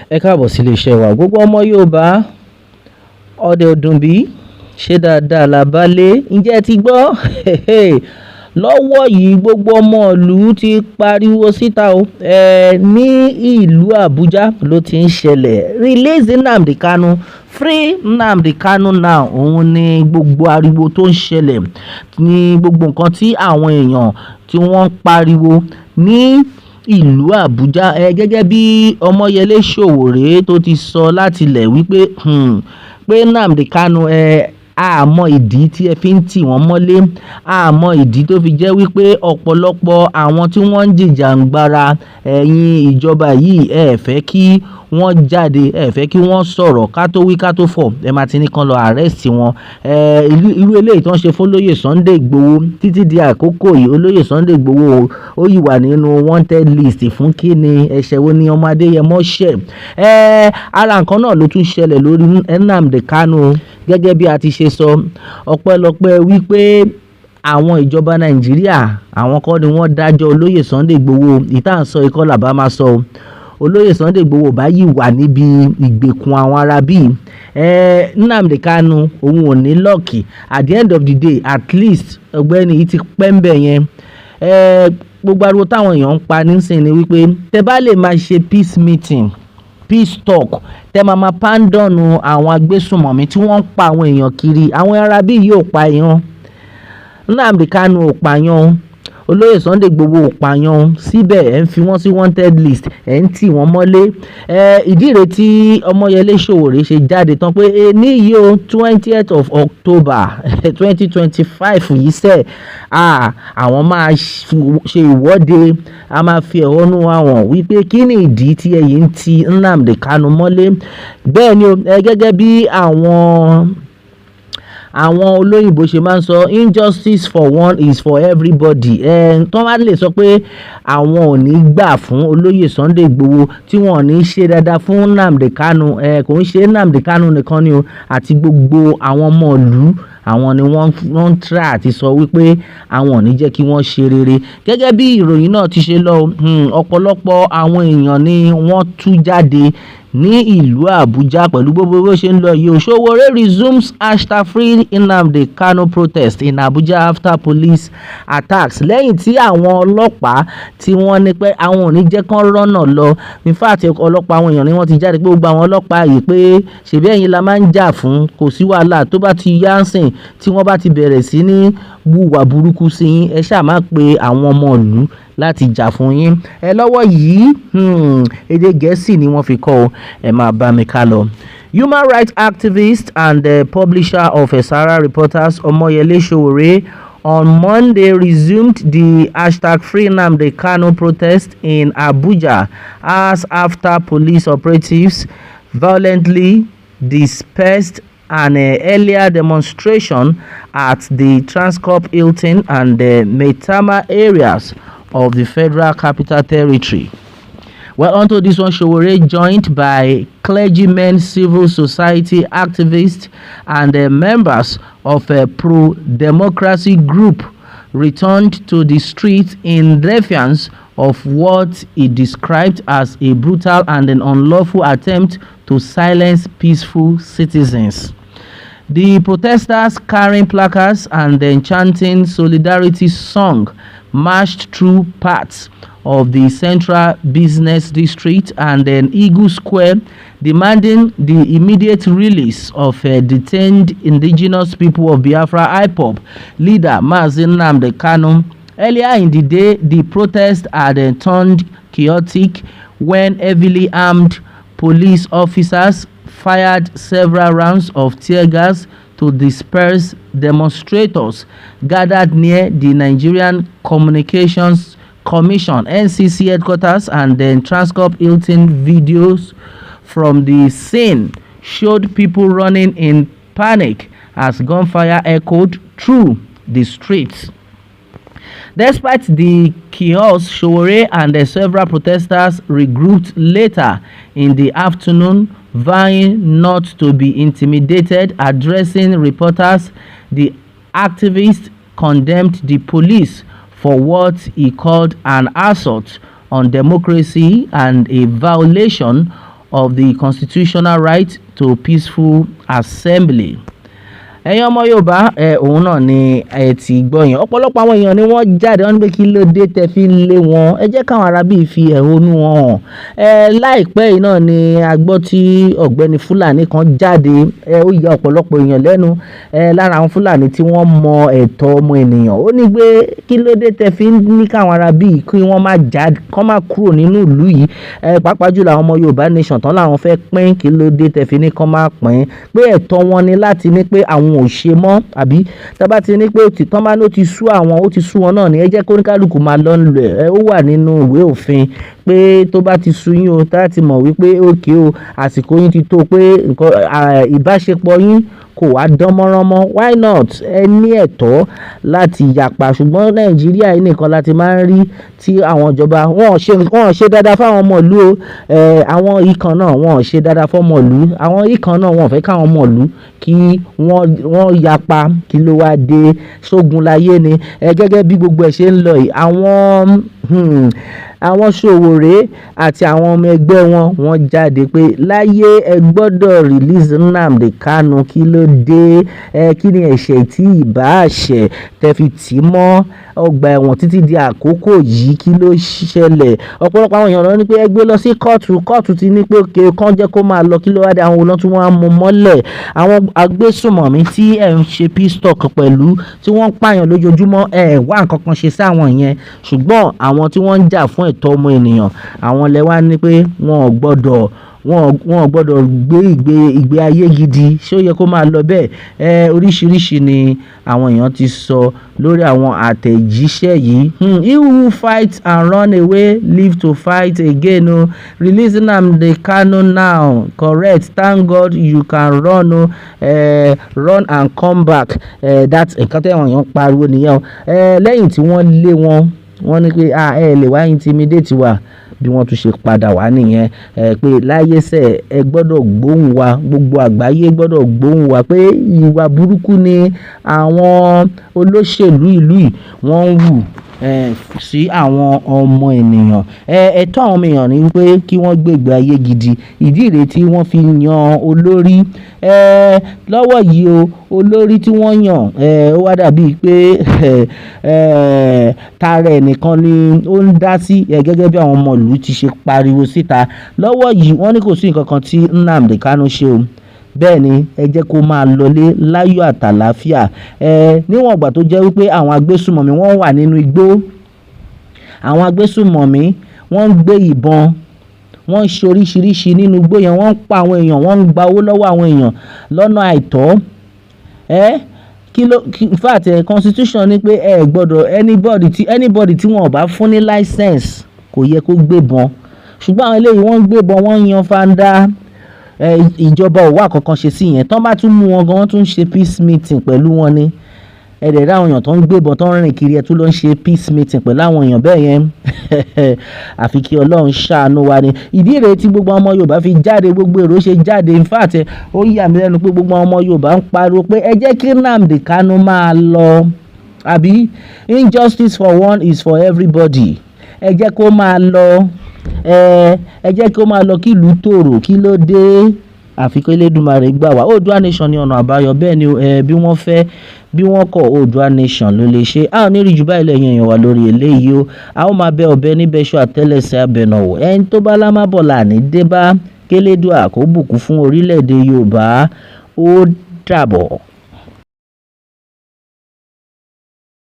Ẹ káàbọ̀ sí iléeṣẹ́ wa. Gbogbo ọmọ Yorùbá, ọdẹ ọdún bí ṣe dáadáa la bá lé. Ǹjẹ́ ẹ ti gbọ́? Lọ́wọ́ yìí gbogbo ọmọ ìlú ti pariwo síta o. Ní ìlú Abuja ló ti ń ṣẹlẹ̀. Release Nnamdi Kanu, free Nnamdi Kanu now. Òun ni gbogbo ariwo tó ń ṣẹlẹ̀, ní gbogbo nǹkan tí àwọn èèyàn tí wọ́n ń pariwo ní ìlú Abuja. Gẹ́gẹ́ bí Ọmọyẹlé Sowore tó ti sọ láti ilẹ̀ wípé pé Nnamdi Kanu àmọ́ ìdí tí ẹ fi ń tì wọ́n mọ́lé, àmọ́ ìdí tó fi jẹ́ wípé ọ̀pọ̀lọpọ̀ àwọn tí wọ́n ń jìjàǹgbara ẹ̀yin ìjọba yìí ẹ fẹ́ kí wọ́n jáde, ẹ fẹ́ kí wọ́n sọ̀rọ̀ ká tó wí ká tó fọ̀, ẹ máa ti ní kán lọ arrest wọn. Irú eléyìí tó ń ṣe fún olóyè Sunday Igboho títí di àkókò yìí, olóyè Sunday Igboho ó yìí wà nínú wanted list fún kíni, ẹ̀ṣẹ̀ wo ni ọmọ Adéyẹmọ ṣẹ̀. Ara nǹkan náà ló tún ṣẹlẹ̀ lórí Nnamdi Kanu. Gẹ́gẹ́ bí a ti ṣe sọ, ọpẹ́lọpẹ́ wípé àwọn ìjọba Nàìjíríà àwọn kọ́ ni wọ́n dájọ́ olóyè Sunday Igboho. Ìta ń sọ ikọ́ làbá máa sọ. Olóyè Sunday Igboho báyìí wà níbi ìgbèkùn àwọn ará bíi Nnamdi Kanu òun ò ní lọ́ọ̀kì. At the end of the day, at least ọ̀gbẹ́ni yìí ti pẹ́ ń bẹ̀ yẹn. Gbogbo ariwo táwọn èèyàn ń pa nísìnyí ni wípé tẹ bá lè máa ṣe peace meeting, peace talk, tẹ máa pardon àwọn agbésùnmọ̀mí tí wọ́n ń pa àwọn èèyàn kiri. Àwọn ará bíi yóò pa èèyàn. Nnamdi Kanu ò pààyàn, olóyè Sunday Igboho ò pààyàn, síbẹ̀ ẹ̀ ń fi wọ́n sí wanted list, ẹ̀ ń tì wọ́n mọ́lé. Ìdí rẹ̀ tí Ọmọyẹlé Sowore ṣe jáde tán pé ní yìí o 20th of October 2025 yìí sẹ́ àwọn máa ṣe ìwọ́de, a máa fi ẹ̀hónú àwọn wípé kí ni ìdí tí ẹ̀yin ń ti Nnamdi Kanu mọ́lé. Bẹ́ẹ̀ ni o, gẹ́gẹ́ bí àwọn olóyìnbó ṣe máa ń sọ, injustice for one is for everybody. Tó wá lè sọ pé àwọn ò ní gbà fún olóyè Sunday Igboho, tí wọ́n ò ní ṣe dáadáa fún Nnamdi Kanu, kò ń ṣe Nnamdi Kanu nìkan ni o, àti gbogbo àwọn ọmọ ìlú, àwọn ni wọ́n ń try àti sọ wípé àwọn ò ní jẹ́ kí wọ́n ṣe rere. Gẹ́gẹ́ bí ìròyìn náà ti ṣe lọ, ọ̀pọ̀lọpọ̀ àwọn èèyàn ni wọ́n tú jáde ní ìlú Abuja pẹ̀lú gbogbo bó ṣe ń lọ yìí. Sowore resumes #free Nnamdi Kanu protest in Abuja after police attacks. Lẹ́yìn tí àwọn ọlọ́pàá tí wọ́n ní pé àwọn ò ní jẹ́ kán rọ́nà lọ. In fact, ọlọ́pàá àwọn èèyàn ni wọ́n ti jáde pé gbogbo àwọn ọlọ́pàá yìí pé ṣèbí ẹ̀yin la máa ń jà fún, kò sí wàhálà tó bá ti yá ńsìn tí wọ́n bá ti bẹ̀rẹ̀ sí ní wùwà burúkú sí yín, ẹ ṣáà máa pe àwọn ọmọ ìlú láti jà fún yín. Lọ́wọ́ yìí èdè Gẹ̀ẹ́sì ni wọ́n fi kọ́ ọ, ẹ máa bá mi ká lọ. Human rights activist and publisher of Sahara Reporters Ọmọyẹlé Sowore on Monday resumed the #free Nnamdi Kanu protest in Abuja as after police operatives violently dispersed an earlier demonstration at the Transcorp Hilton and Maitama areas of the Federal Capital Territory. Well, onto this one, Sowore, joined by clergymen, civil society activists, and members of a pro-democracy group, returned to the streets in defiance of what he described as a brutal and an unlawful attempt to silence peaceful citizens. The protesters, carrying placards and then chanting solidarity song, marched through parts of the central business district and then Eagle Square, demanding the immediate release of detained indigenous people of Biafra IPOB leader Mazi Nnamdi Kanu. Earlier in the day, the protest had turned chaotic when heavily armed police officers fired several rounds of tear gas to disperse demonstrators gathered near the Nigerian Communications Commission (NCC) headquarters, and then Transcorp Hilton. Videos from the scene showed people running in panic as gunfire echoed through the streets. Despite the chaos, Sowore and several protesters regrouped later in the afternoon, vying not to be intimidated. Addressing reporters, the activist condemned the police for what he called an assault on democracy and a violation of the constitutional right to peaceful assembly. Ẹ̀yin ọmọ Yorùbá òun náà ni ẹ ti gbọ́ yẹn. Ọ̀pọ̀lọpọ̀ àwọn èèyàn ni wọ́n jáde wọ́n ní pé kí ló dé tẹ́ fi ń lé wọn. Ẹ jẹ́ káwọn arábí fi ẹ̀hónú wọn hàn. Láìpẹ́ yìí náà ni a gbọ́ tí ọ̀gbẹ́ni Fúlàní kan jáde. Ó ya ọ̀pọ̀lọpọ̀ èèyàn lẹ́nu. Lára àwọn Fúlàní tí wọ́n mọ ẹ̀tọ́ ọmọ ènìyàn. Ó ní pé kí ló dé tẹ́ fi ń ní káwọn arábí kí wọ́n má jáde, kán má kúrò nínú ìlú yìí. Pàápàá jùlọ àwọn ọmọ Yorùbá nation tán láwọn fẹ́ pín, kí ló dé tẹ́ fi ní kán má pín. Pé ẹ̀tọ́ wọn ni láti ní pé àwọn ò ṣe mọ́, àbí tá bá ti ní pé tán bá ní ó ti sú àwọn, ó ti sú wọn náà ni ẹ jẹ́ kó oníkálùkù máa lọ ń lọ. Ó wà nínú ìwé òfin pé tó bá ti sú yín o, tá ti mọ̀ wípé okay o, àsìkò yín ti tó pé ìbáṣepọ̀ yín kò wá dán mọ́rán mọ́, why not? Ẹ ní ẹ̀tọ́ láti yapa. Ṣùgbọ́n Nàìjíríà yìí nìkan láti máa ń rí tí àwọn ìjọba wọ́n ṣe dáadáa fáwọn ọmọ ìlú o. Àwọn ìkan náà wọ́n ṣe dáadáa fún ọmọ ìlú. Àwọn ìkan náà wọ́n fẹ́ káwọn ọmọ ìlú kí wọ́n yapa. Kí ló wá dé? Ṣógun láyé ni. Gẹ́gẹ́ bí gbogbo ẹ̀ ṣe ń lọ yìí, àwọn Sowore àti àwọn ọmọ ẹgbẹ́ wọn wọ́n jáde pé láyé ẹ gbọ́dọ̀ release Nnamdi Kanu. Kí ló dé? Kí ni ẹ̀ṣẹ̀ tí ìbá ṣẹ̀ tẹ́ fi tì mọ́ ọgbà ẹ̀wọ̀n títí di àkókò yìí? Kí ló ṣẹlẹ̀? Ọ̀pọ̀lọpọ̀ àwọn èèyàn ló ní pé ẹ gbé lọ sí kóòtù ti ní pé òkè kán jẹ́ kó máa lọ. Kí ló wá dé? Àwọn olóhùn tí wọ́n á mú mọ́lẹ̀, àwọn agbésùnmọ̀mí tí ẹ̀ ń ṣe peace talk pẹ̀lú, tí wọ́n ń pààyàn lójoojúmọ́, wá nǹkan kan ṣe sáwọn yẹn. Ṣùgbọ́n àwọn tí wọ́n ń jà fún ẹ̀tọ́ ọmọ ènìyàn, àwọn lẹ wá ní pé wọn ò gbọ́dọ̀ gbé ìgbé ayé gidi. Ṣé ó yẹ kó máa lọ bẹ́ẹ̀? Oríṣiríṣi ni àwọn èèyàn ti sọ lórí àwọn àtẹ̀jíṣẹ́ yìí. He who fight and run away live to fight again o. Release Nnamdi Kanu now. Correct. Thank God you can run o. Run and come back. That's nǹkan tí àwọn èèyàn pariwo nìyẹn o. Lẹ́yìn tí wọ́n lé wọn, wọ́n ní pé ẹ lè wá intimidate wa. Bí wọ́n tún ṣe padà wá nìyẹn. Pé láyé sẹ́ ẹ gbọ́dọ̀ gbóhùn wa, gbogbo àgbáyé gbọ́dọ̀ gbóhùn wa pé ìwà burúkú ni àwọn olóṣèlú ìlú yìí wọ́n ń wù sí àwọn ọmọ ènìyàn. Ẹ̀tọ́ àwọn ọmọ èèyàn ni wípé kí wọ́n gbé ìgbé ayé gidi. Ìdí rèé tí wọ́n fi yan olórí. Lọ́wọ́ yìí o, olórí tí wọ́n yàn ó wá dàbí pé tara ẹnìkan ni ó ń dá sí, gẹ́gẹ́ bí àwọn ọmọ ìlú ti ṣe pariwo síta. Lọ́wọ́ yìí wọ́n ní kò sí nǹkan kan tí Nnamdi Kanu ṣe o. Bẹ́ẹ̀ ni ẹ jẹ́ kó máa lọlé láyọ̀ àtàlàáfíà. Níwọ̀n ìgbà tó jẹ́ wípé àwọn agbésùnmọ̀mí wọ́n wà nínú igbó. Àwọn agbésùnmọ̀mí wọ́n ń gbé ìbọn, wọ́n ń ṣe oríṣiríṣi nínú igbó yẹn, wọ́n ń pa àwọn èèyàn, wọ́n ń gba owó lọ́wọ́ àwọn èèyàn lọ́nà àìtọ́. In fact constitution ní pé gbọ́dọ̀ anybody tí wọ́n ò bá fún ní license kò yẹ kó gbébọn. Ṣùgbọ́n àwọn eléyìí wọ́n ń gbébọn, wọ́n ń yan fanda. Ìjọba ò wá kankan ṣe sí yẹn. Tán bá tún mú wọn gan, wọ́n tún ń ṣe peace meeting pẹ̀lú wọn ni. Ẹ̀dẹ̀ ráwọn èèyàn tó ń gbébọn tó ń rìn kiri, ẹ̀ tún lọ ń ṣe peace meeting pẹ̀lú àwọn èèyàn bẹ́ẹ̀ yẹn. Àfi kí Ọlọ́run ṣàánú wa ni. Ìdí rèé tí gbogbo ọmọ Yorùbá fi jáde, gbogbo èrò ṣe jáde. In fact ó yà mí lẹ́nu pé gbogbo ọmọ Yorùbá ń pariwo pé ẹ jẹ́ kí Nnamdi Kanu máa lọ. Àbí injustice for one is for everybody. Ẹ jẹ́ kó máa lọ. Ẹ jẹ́ kó máa lọ kí ìlú tòrò. Kí ló dé? Àfi kí Elédùmarè gbà wá. Oòduà nation ni ọ̀nà àbáyọ. Bẹ́ẹ̀ ni bí wọ́n fẹ́ bí wọ́n kọ̀, Oòduà nation ló lè ṣe. A ò ní rí jù báyìí lẹ́yìn èèyàn wa lórí eléyìí o. A ó máa bẹ ọ̀bẹ níbẹ̀ ṣọ́ àtẹ́lẹsẹ̀ abẹnàwò. Ẹni tó bá lámábọ̀ là ní dé bá. Kélédùà kó bùkún fún orílẹ̀-èdè Yorùbá. Ó dàbọ̀.